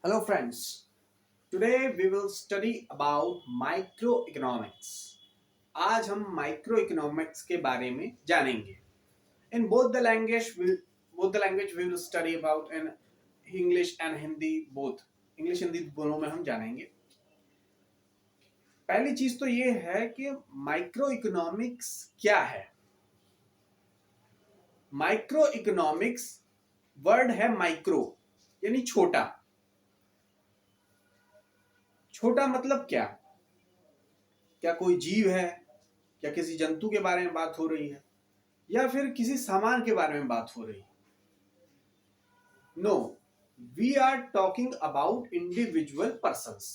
Hello friends, today we will study about microeconomics. आज हम microeconomics के बारे में जानेंगे. In both the language we will study about in English and Hindi both. English Hindi दोनों में हम जानेंगे. पहली चीज तो ये है कि माइक्रोइकोनॉमिक्स क्या है. माइक्रोइकोनॉमिक्स वर्ड है माइक्रो यानी छोटा. छोटा मतलब क्या? क्या कोई जीव है? क्या किसी जंतु के बारे में बात हो रही है या फिर किसी सामान के बारे में बात हो रही है? No, we are talking about individual persons.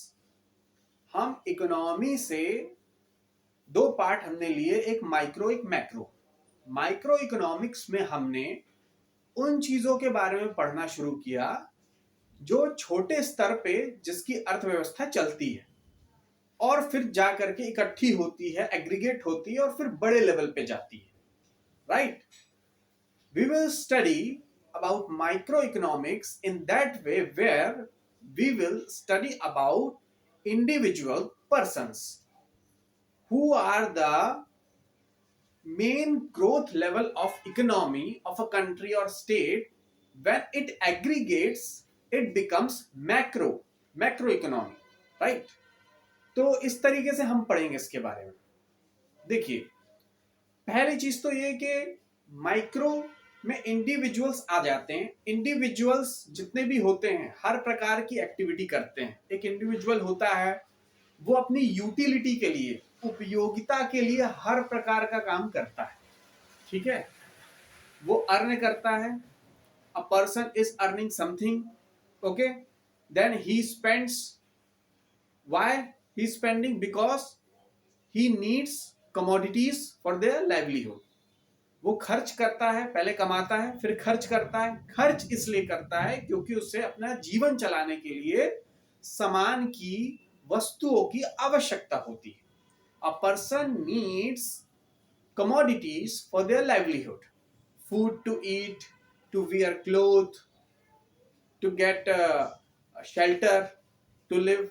हम इकोनॉमी से दो पार्ट हमने लिए, एक माइक्रो एक मैक्रो. माइक्रो इकोनॉमिक्स में हमने उन चीजों के बारे में पढ़ना शुरू किया जो छोटे स्तर पे जिसकी अर्थव्यवस्था चलती है और फिर जा करके इकट्ठी होती है, एग्रीगेट होती है और फिर बड़े लेवल पे जाती है. Right? We will study about microeconomics in that way where we will study about individual persons who are the main growth level of economy of a country or state. When it aggregates it becomes macro economy. Right? तो इस तरीके से हम पढ़ेंगे इसके बारे में. देखिए, पहली चीज तो ये कि माइक्रो में इंडिविजुअल्स आ जाते हैं. इंडिविजुअल्स जितने भी होते हैं हर प्रकार की एक्टिविटी करते हैं. एक इंडिविजुअल होता है वो अपनी यूटिलिटी के लिए, उपयोगिता के लिए हर प्रकार का काम करता है. ठीक है? वो अर्न करता है. A person is earning something. Okay, then he spends. Why he spending? Because he needs commodities for their livelihood. वो खर्च करता है, पहले कमाता है फिर खर्च करता है. खर्च इसलिए करता है क्योंकि उसे अपना जीवन चलाने के लिए सामान की, वस्तुओं की आवश्यकता होती है. A person needs commodities for their livelihood. Food to eat, to wear cloth, to get shelter, to live.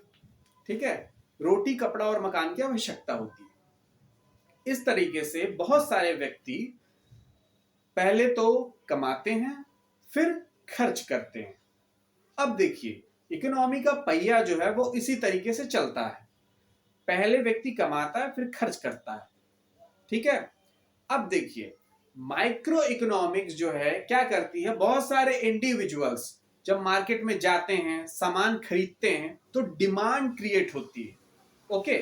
ठीक है? रोटी, कपड़ा और मकान की आवश्यकता होती है. इस तरीके से बहुत सारे व्यक्ति पहले तो कमाते हैं फिर खर्च करते हैं. अब देखिए, इकोनॉमी का पहिया जो है वो इसी तरीके से चलता है. पहले व्यक्ति कमाता है फिर खर्च करता है. ठीक है? अब देखिए, माइक्रो इकोनॉमिक्स जो है क्या करती है, बहुत सारे इंडिविजुअल्स जब मार्केट में जाते हैं, सामान खरीदते हैं तो डिमांड क्रिएट होती है. Okay,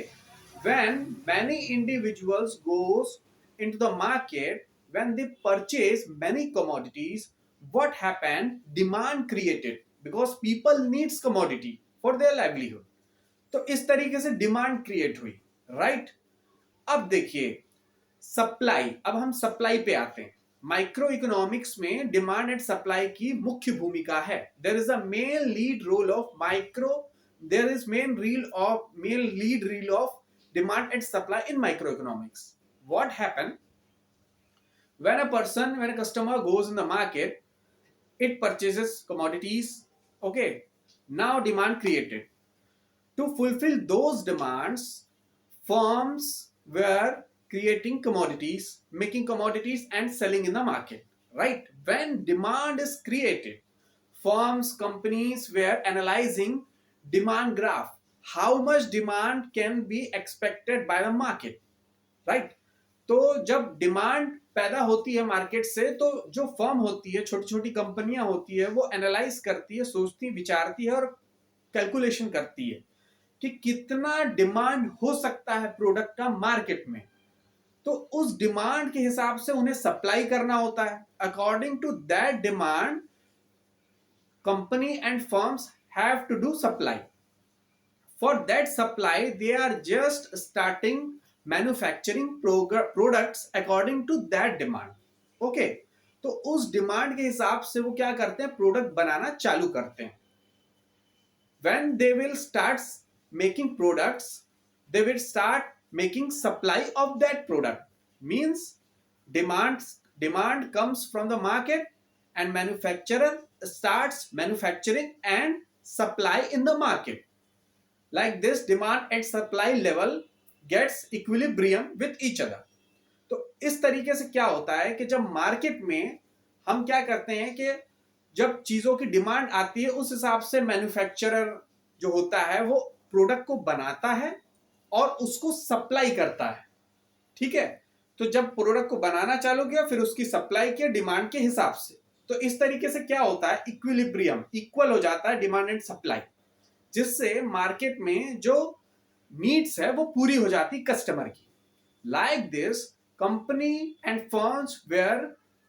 when many individuals goes into the market, when they purchase many commodities, what happened? Demand created because people needs commodity for their livelihood. तो इस तरीके से डिमांड क्रिएट हुई. राइट? अब देखिए सप्लाई. अब हम सप्लाई पे आते हैं. माइक्रो इकोनॉमिक्स में डिमांड एंड सप्लाई की मुख्य भूमिका है. There is a main lead role of micro, there is main lead role of demand and supply in micro economics. What happen? When a customer goes in the market, it purchases commodities. Okay, now demand created. To fulfill those demands, firms were creating commodities, making commodities and selling in the market. Right? When demand is created, firms, companies were analyzing demand graph. How much demand can be expected by the market? Right? तो जब demand पैदा होती है market से तो जो firm होती है, छोटी छोटी कंपनियां होती है, वो एनालाइज करती है, सोचती, विचारती है और कैलकुलेशन करती है कि कितना डिमांड हो सकता है प्रोडक्ट का मार्केट में. तो उस डिमांड के हिसाब से उन्हें सप्लाई करना होता है. According to that demand, company and firms have to do supply. For that supply they are just starting manufacturing products according to that demand. Okay, तो उस डिमांड के हिसाब से वो क्या करते हैं, प्रोडक्ट बनाना चालू करते हैं. When they will start making products, they will start making supply of that product. Means demand comes from the market and manufacturer starts manufacturing and supply in the market. Like this, demand and supply level gets equilibrium with each other. तो इस तरीके से क्या होता है कि जब market में हम क्या करते हैं कि जब चीजों की डिमांड आती है उस हिसाब से मैन्युफैक्चरर जो होता है वो प्रोडक्ट को बनाता है और उसको सप्लाई करता है, ठीक है। तो जब प्रोडक्ट को बनाना चालू किया फिर उसकी सप्लाई किया डिमांड के हिसाब से, तो इस तरीके से क्या होता है, इक्विलिब्रियम, इक्वल हो जाता है डिमांड एंड सप्लाई, जिससे मार्केट में जो नीड्स है वो पूरी हो जाती कस्टमर की। Like this company and firms where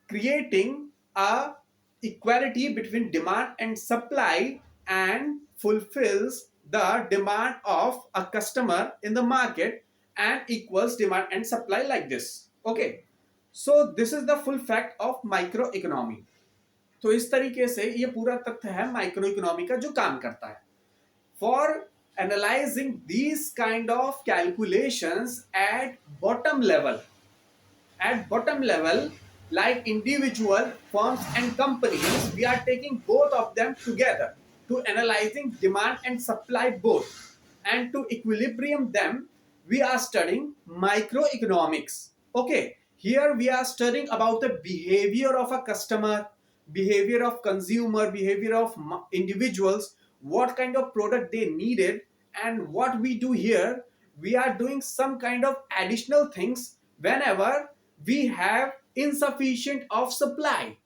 creating a equality between demand and supply and fulfils the demand of a customer in the market and equals demand and supply like this. Okay, so this is the full fact of microeconomy. तो इस तरीके से ये पूरा तथ्य है micro economy का जो काम करता है। For analyzing these kind of calculations at bottom level, like individual firms and companies, we are taking both of them together to analyzing demand and supply both, and to equilibrium them we are studying microeconomics. Okay, here we are studying about the behavior of a customer, behavior of consumer, behavior of individuals, what kind of product they needed, and what we do here, we are doing some kind of additional things whenever we have insufficient of supply.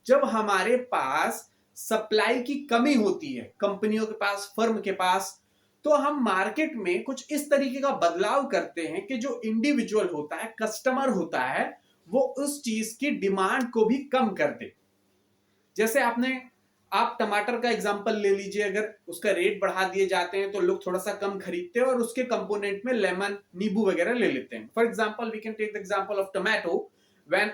जब हमारे पास supply की कमी होती है कंपनियों के पास, firm के पास, तो हम मार्केट में कुछ इस तरीके का बदलाव करते हैं कि जो इंडिविजुअल होता है, कस्टमर होता है, वो उस चीज की डिमांड को भी कम कर दे। जैसे आप टमाटर का एग्जांपल ले लीजिए, अगर उसका रेट बढ़ा दिए जाते हैं तो लोग थोड़ा सा कम खरीदते हैं और उसके कंपोनेंट में लेमन, नींबू वगैरह ले लेते हैं। For example we can take the example of tomato, when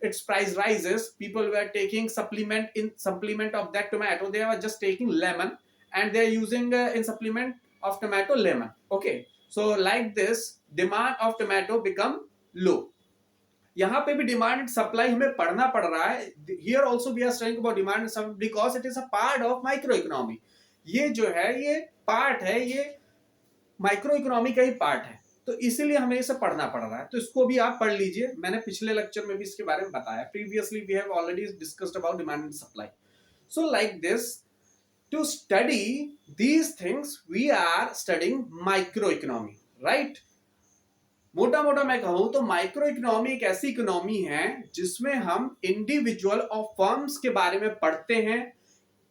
its price rises, people were taking supplement of that tomato, they were just taking lemon and they are using in supplement of tomato lemon. Okay, so like this demand of tomato become low. यहाँ पे भी demand and supply हमें पढ़ना पड़ रहा है। Here also we are studying about demand and supply because it is a part of micro economy. ये जो है ये पार्ट है, ये माइक्रो इकोनॉमी का ही पार्ट है, तो इसीलिए हमें इसे पढ़ना पड़ रहा है। तो इसको भी आप पढ़ लीजिए, मैंने पिछले लेक्चर में भी इसके बारे में बताया। Previously we have already discussed about demand and supply. So like this, to study these things we are studying micro economy, right. मोटा मोटा मैं कहूं तो माइक्रो इकोनॉमी एक ऐसी इकोनॉमी है जिसमें हम इंडिविजुअल और फर्म्स के बारे में पढ़ते हैं,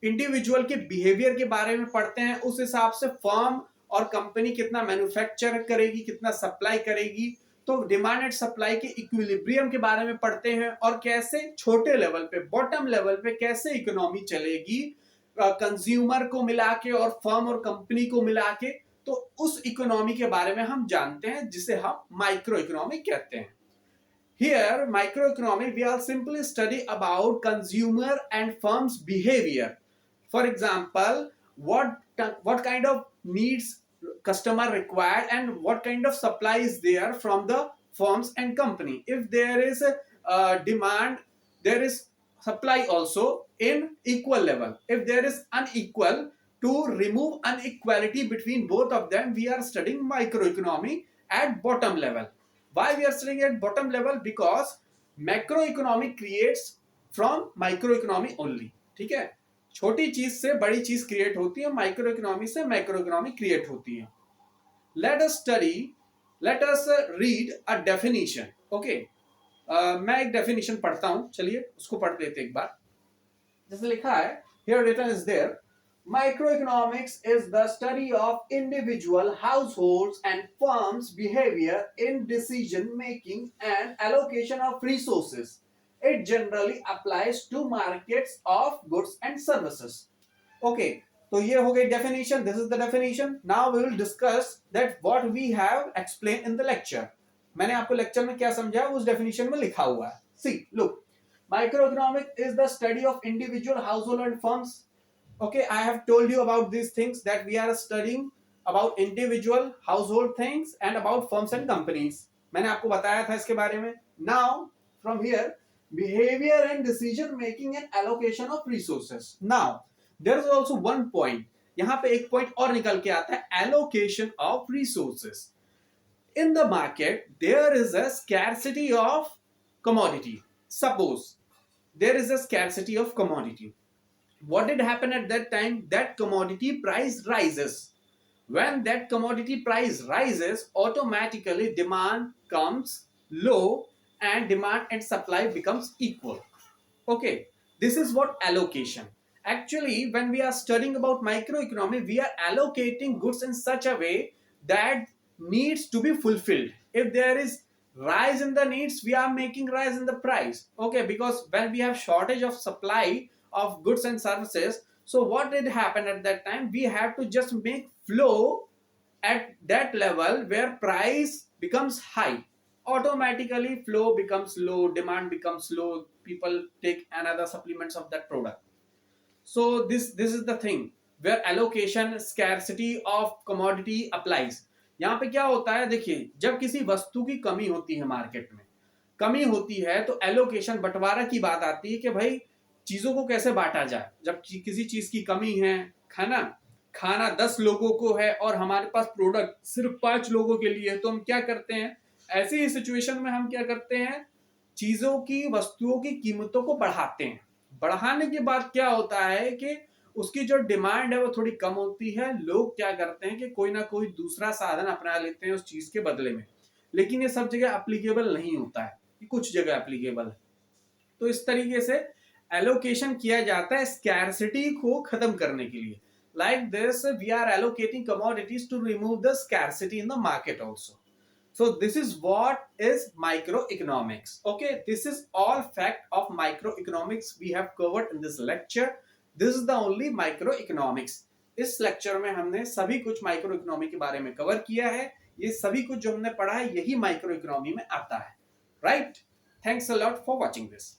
इंडिविजुअल के बिहेवियर के बारे में पढ़ते हैं, उस हिसाब से फर्म और कंपनी कितना मैन्युफैक्चर करेगी, कितना सप्लाई करेगी, तो डिमांड एंड सप्लाई के इक्विलिब्रियम के बारे में पढ़ते हैं, और कैसे छोटे लेवल पे, बॉटम लेवल पे कैसे इकोनॉमी चलेगी कंज्यूमर को मिला के और फर्म और कंपनी को मिला के, तो उस इकोनॉमी के बारे में हम जानते हैं जिसे हम माइक्रो इकोनॉमी कहते हैं। Here microeconomy we are simply study about consumer and firms behavior. For example, what kind of needs customer required and what kind of supply is there from the firms and company. If there is a demand, there is supply also in equal level. If there is unequal, to remove inequality between both of them, we are studying microeconomy at bottom level. Why we are studying at bottom level? Because macroeconomy creates from microeconomy only. ठीक है, छोटी चीज से बड़ी चीज create होती है, micro economy से मैक्रो इकोनॉमी क्रिएट होती है। Let us read a definition. Okay, मैं एक डेफिनेशन पढ़ता हूं, चलिए उसको पढ़ लेते एक बार। जैसे लिखा है, here written is there, microeconomics is the study of individual households and firms behavior in decision making and allocation of resources. It generally applies to markets of goods and services. Okay, तो ये हो गई definition. This is the definition. Now we will discuss that what we have explained in the lecture. मैंने आपको lecture में क्या समझाया उस definition में लिखा हुआ है। See, look, microeconomics is the study of individual household and firms. Okay, I have told you about these things that we are studying about individual household things and about firms and companies. मैंने आपको बताया था इसके बारे में। Now from here, behavior and decision making and allocation of resources. Now there is also one point, यहां पे एक पॉइंट और निकल के आता है, allocation of resources. In the market there is a scarcity of commodity. Suppose there is a scarcity of commodity. What did happen at that time? That commodity price rises. When that commodity price rises, automatically demand comes low and demand and supply becomes equal. Okay, this is what allocation. Actually, when we are studying about microeconomy, we are allocating goods in such a way that needs to be fulfilled. If there is rise in the needs, we are making rise in the price. Okay, because when we have shortage of supply of goods and services, so what did happen at that time? We have to just make flow at that level where price becomes high. Automatically flow becomes low, demand becomes low, people take another supplements of that product. So this is the thing where allocation scarcity of commodity applies. यहाँ पे क्या होता है, देखिए, जब किसी वस्तु की कमी होती है, मार्केट में कमी होती है, तो एलोकेशन, बंटवारा की बात आती है कि भाई चीजों को कैसे बांटा जाए. जब किसी चीज की कमी है, खाना खाना 10 लोगों को है और हमारे पास प्रोडक्ट सिर्फ 5 लोगों के लिए है, तो हम क्या करते हैं, ऐसी ही सिचुएशन में हम क्या करते हैं, चीजों की, वस्तुओं की कीमतों को बढ़ाते हैं. बढ़ाने के बाद क्या होता है कि उसकी जो डिमांड है वो थोड़ी कम होती है. लोग क्या करते हैं कि कोई ना कोई दूसरा साधन अपना लेते हैं उस चीज के बदले में. लेकिन ये सब जगह एप्लीकेबल नहीं होता है, ये कुछ जगह एप्लीकेबल है. तो इस तरीके से एलोकेशन किया जाता है स्कैरसिटी को खत्म करने के लिए. Like this we are allocating commodities to remove the scarcity in the market also. So this is what is microeconomics. Okay, this is all fact of microeconomics we have covered in this lecture. This is the only microeconomics. इस lecture में हमने सभी कुछ micro economy के बारे में cover किया है. ये सभी कुछ जो हमने पढ़ा है यही माइक्रो इकोनॉमी में आता है. Right? Thanks a lot for watching this.